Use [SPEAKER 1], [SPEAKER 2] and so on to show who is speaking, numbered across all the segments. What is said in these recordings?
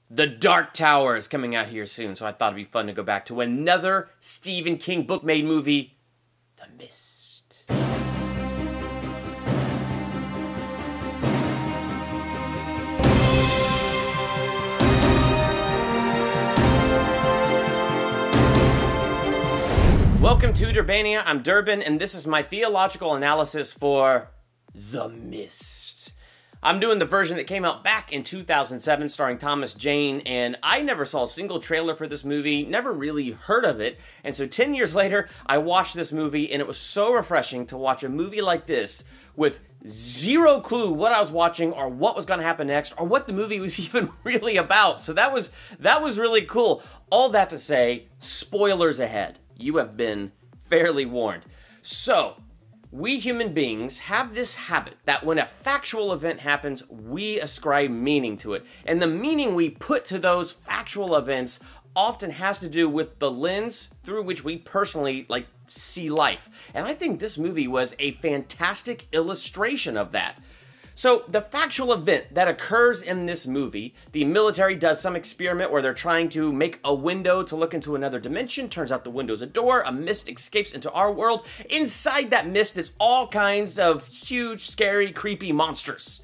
[SPEAKER 1] The Dark Tower is coming out here soon, so I thought it'd be fun to go back to another Stephen King book-made movie, The Mist. Welcome to Durbania. I'm Durbin, and this is my theological analysis for The Mist. I'm doing the version that came out back in 2007 starring Thomas Jane, and I never saw a single trailer for this movie, never really heard of it, and so 10 years later, I watched this movie, and it was so refreshing to watch a movie like this with zero clue what I was watching or what was going to happen next or what the movie was even really about. So that was really cool. All that to say, spoilers ahead. You have been fairly warned. So, we human beings have this habit that when a factual event happens, we ascribe meaning to it. And the meaning we put to those factual events often has to do with the lens through which we personally, see life. And I think this movie was a fantastic illustration of that. So, the factual event that occurs in this movie, the military does some experiment where they're trying to make a window to look into another dimension. Turns out the window's a door. A mist escapes into our world. Inside that mist is all kinds of huge, scary, creepy monsters.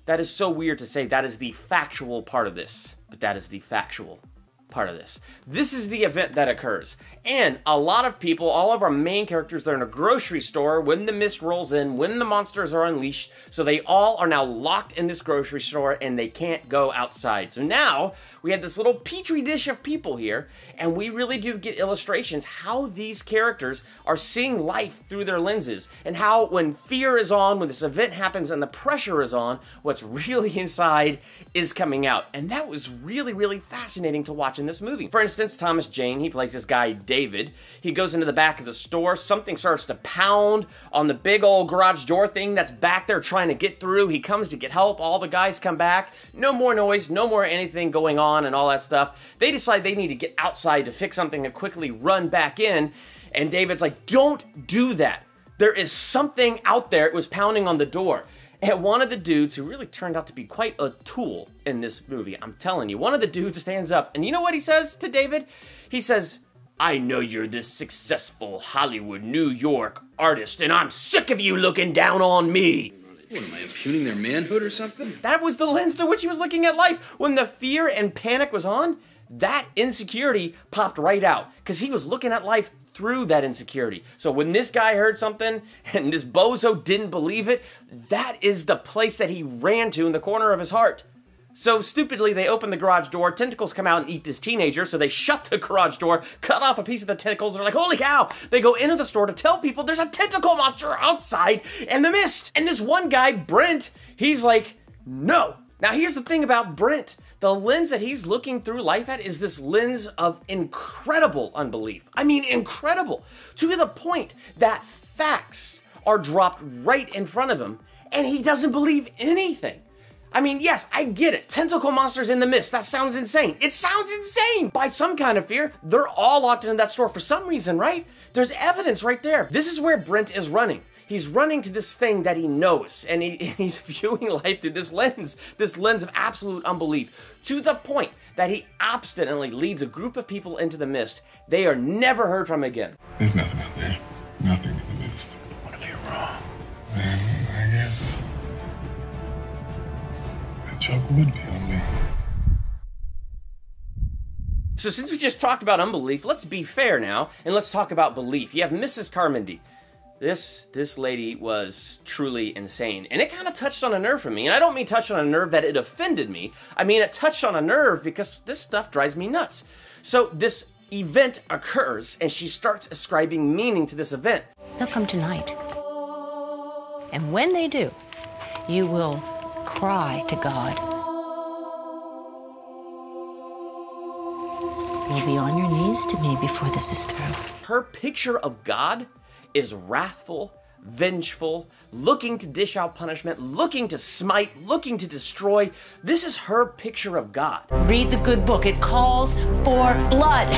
[SPEAKER 1] That is so weird to say that is the factual part of this, but that is the factual part of this. This is the event that occurs. And a lot of people, all of our main characters, they're in a grocery store when the mist rolls in, when the monsters are unleashed, so they all are now locked in this grocery store and they can't go outside. So now we have this little petri dish of people here, and we really do get illustrations how these characters are seeing life through their lenses, and how when fear is on, when this event happens and the pressure is on, what's really inside is coming out. And that was really fascinating to watch in this movie. For instance, Thomas Jane, he plays this guy David. He goes into the back of the store, something starts to pound on the big old garage door thing that's back there trying to get through. He comes to get help, all the guys come back, no more noise, no more anything going on and all that stuff. They decide they need to get outside to fix something and quickly run back in, and David's like, don't do that. There is something out there. It was pounding on the door. And one of the dudes, who really turned out to be quite a tool in this movie, I'm telling you, one of the dudes stands up, and you know what he says to David? He says, I know you're this successful Hollywood, New York artist, and I'm sick of you looking down on me.
[SPEAKER 2] What, am I impugning their manhood or something?
[SPEAKER 1] That was the lens through which he was looking at life. When the fear and panic was on, that insecurity popped right out, because he was looking at life through that insecurity. So when this guy heard something and this bozo didn't believe it, that is the place that he ran to in the corner of his heart. So stupidly, they open the garage door, tentacles come out and eat this teenager, so they shut the garage door, cut off a piece of the tentacles, they're like, holy cow! They go into the store to tell people there's a tentacle monster outside in the mist. And this one guy, Brent, he's like, no. Now here's the thing about Brent. The lens that he's looking through life at is this lens of incredible unbelief. I mean, incredible. To the point that facts are dropped right in front of him, and he doesn't believe anything. I mean, yes, I get it. Tentacle monsters in the mist. That sounds insane. It sounds insane. By some kind of fear, they're all locked in that store for some reason, right? There's evidence right there. This is where Brent is running. He's running to this thing that he knows, and he's viewing life through this lens of absolute unbelief, to the point that he obstinately leads a group of people into the mist. They are never heard from again.
[SPEAKER 3] There's nothing out there. Nothing in the mist.
[SPEAKER 2] What if you're wrong?
[SPEAKER 3] Then I guess the joke would be on me.
[SPEAKER 1] So since we just talked about unbelief, let's be fair now, and let's talk about belief. You have Mrs. Carmody. This lady was truly insane, and it kind of touched on a nerve for me. And I don't mean touched on a nerve that it offended me. I mean it touched on a nerve because this stuff drives me nuts. So this event occurs, and she starts ascribing meaning to this event.
[SPEAKER 4] They'll come tonight. And when they do, you will cry to God. You'll be on your knees to me before this is through.
[SPEAKER 1] Her picture of God is wrathful, vengeful, looking to dish out punishment, looking to smite, looking to destroy. This is her picture of God.
[SPEAKER 4] Read the good book. It calls for blood.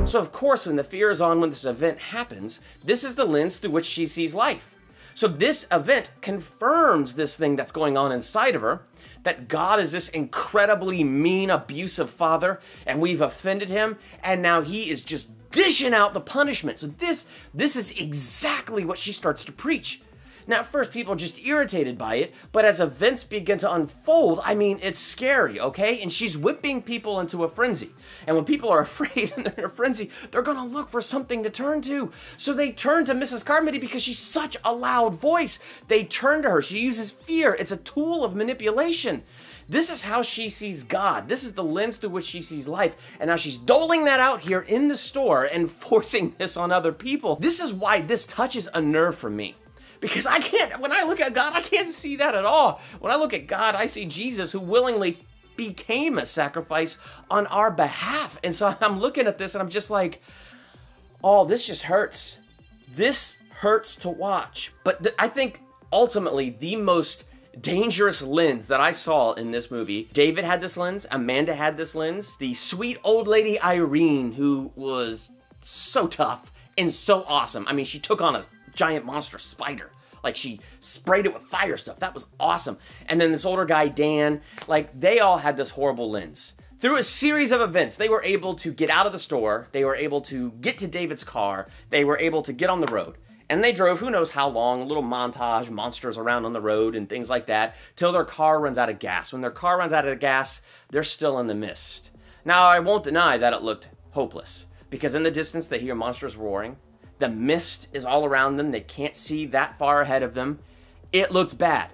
[SPEAKER 1] So of course, when the fear is on, when this event happens, this is the lens through which she sees life. So this event confirms this thing that's going on inside of her, that God is this incredibly mean, abusive father, and we've offended him, and now he is just dishing out the punishment. So this is exactly what she starts to preach. Now, at first, people are just irritated by it, but as events begin to unfold, I mean, it's scary, okay? And she's whipping people into a frenzy. And when people are afraid and they're in a frenzy, they're gonna look for something to turn to. So they turn to Mrs. Carmody because she's such a loud voice. They turn to her. She uses fear. It's a tool of manipulation. This is how she sees God. This is the lens through which she sees life. And now she's doling that out here in the store and forcing this on other people. This is why this touches a nerve for me. Because I can't, when I look at God, I can't see that at all. When I look at God, I see Jesus who willingly became a sacrifice on our behalf. And so I'm looking at this and I'm just like, oh, this just hurts. This hurts to watch. But I think ultimately the most dangerous lens that I saw in this movie, David had this lens, Amanda had this lens, the sweet old lady Irene, who was so tough and so awesome. I mean, she took on a giant monster spider. Like, she sprayed it with fire stuff. That was awesome. And then this older guy, Dan, like, they all had this horrible lens. Through a series of events, they were able to get out of the store. They were able to get to David's car. They were able to get on the road. And they drove who knows how long, a little montage, monsters around on the road and things like that, till their car runs out of gas. When their car runs out of gas, they're still in the mist. Now, I won't deny that it looked hopeless, because in the distance they hear monsters roaring. The mist is all around them. They can't see that far ahead of them. It looked bad.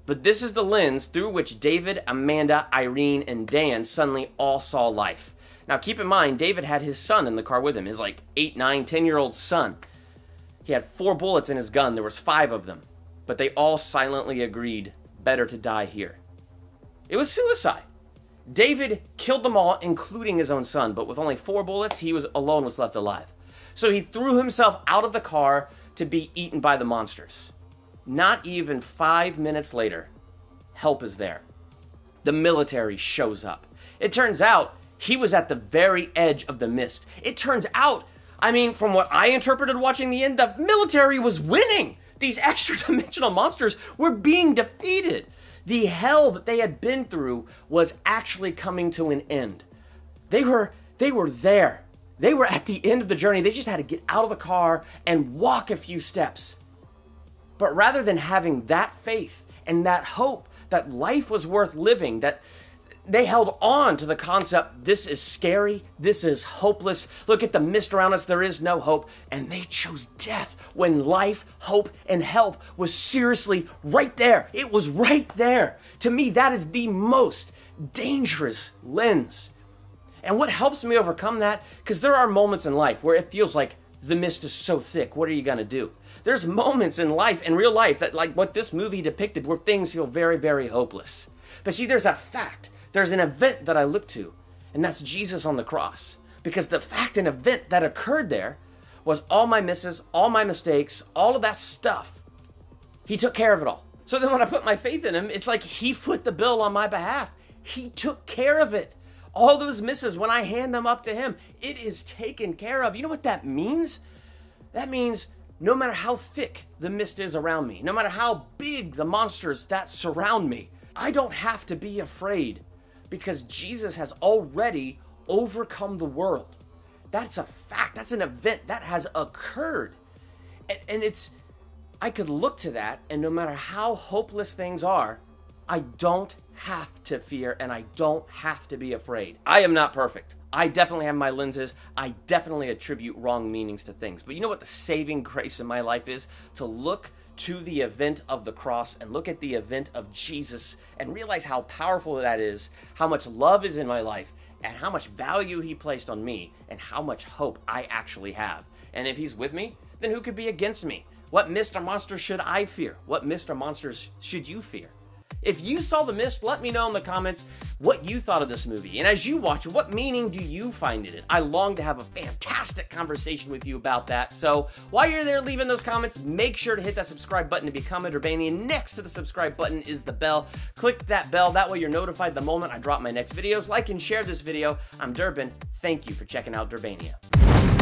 [SPEAKER 1] But this is the lens through which David, Amanda, Irene, and Dan suddenly all saw life. Now, keep in mind, David had his son in the car with him, his like 8, 9, 10-year-old son. He had 4 bullets in his gun. There was 5 of them. But they all silently agreed, better to die here. It was suicide. David killed them all, including his own son, but with only 4 bullets, he was left alive. So he threw himself out of the car to be eaten by the monsters. Not even 5 minutes later, help is there. The military shows up. It turns out he was at the very edge of the mist. It turns out, I mean, from what I interpreted watching the end, the military was winning. These extra-dimensional monsters were being defeated. The hell that they had been through was actually coming to an end. They were there. They were at the end of the journey. They just had to get out of the car and walk a few steps. But rather than having that faith and that hope that life was worth living, that they held on to the concept, this is scary, this is hopeless, look at the mist around us, there is no hope, and they chose death when life, hope, and help was seriously right there. It was right there. To me, that is the most dangerous lens. And what helps me overcome that, because there are moments in life where it feels like the mist is so thick, what are you going to do? There's moments in life, in real life, that like what this movie depicted, where things feel very, very hopeless. But see, there's a fact, there's an event that I look to, and that's Jesus on the cross. Because the fact and event that occurred there was all my misses, all my mistakes, all of that stuff. He took care of it all. So then when I put my faith in him, it's like he foot the bill on my behalf. He took care of it. All those misses, when I hand them up to him, it is taken care of. You know what that means? That means no matter how thick the mist is around me, no matter how big the monsters that surround me, I don't have to be afraid because Jesus has already overcome the world. That's a fact. That's an event that has occurred. And I could look to that, and no matter how hopeless things are, I don't have to fear and I don't have to be afraid. I am not perfect. I definitely have my lenses. I definitely attribute wrong meanings to things. But you know what the saving grace in my life is? To look to the event of the cross and look at the event of Jesus and realize how powerful that is, how much love is in my life, and how much value he placed on me, and how much hope I actually have. And if he's with me, then who could be against me? What mist or monsters should I fear? What mist or monsters should you fear? If you saw The Mist, let me know in the comments what you thought of this movie. And as you watch it, what meaning do you find in it? I long to have a fantastic conversation with you about that. So while you're there leaving those comments, make sure to hit that subscribe button to become a Durbanian. Next to the subscribe button is the bell. Click that bell. That way you're notified the moment I drop my next videos. Like and share this video. I'm Durbin. Thank you for checking out Durbania.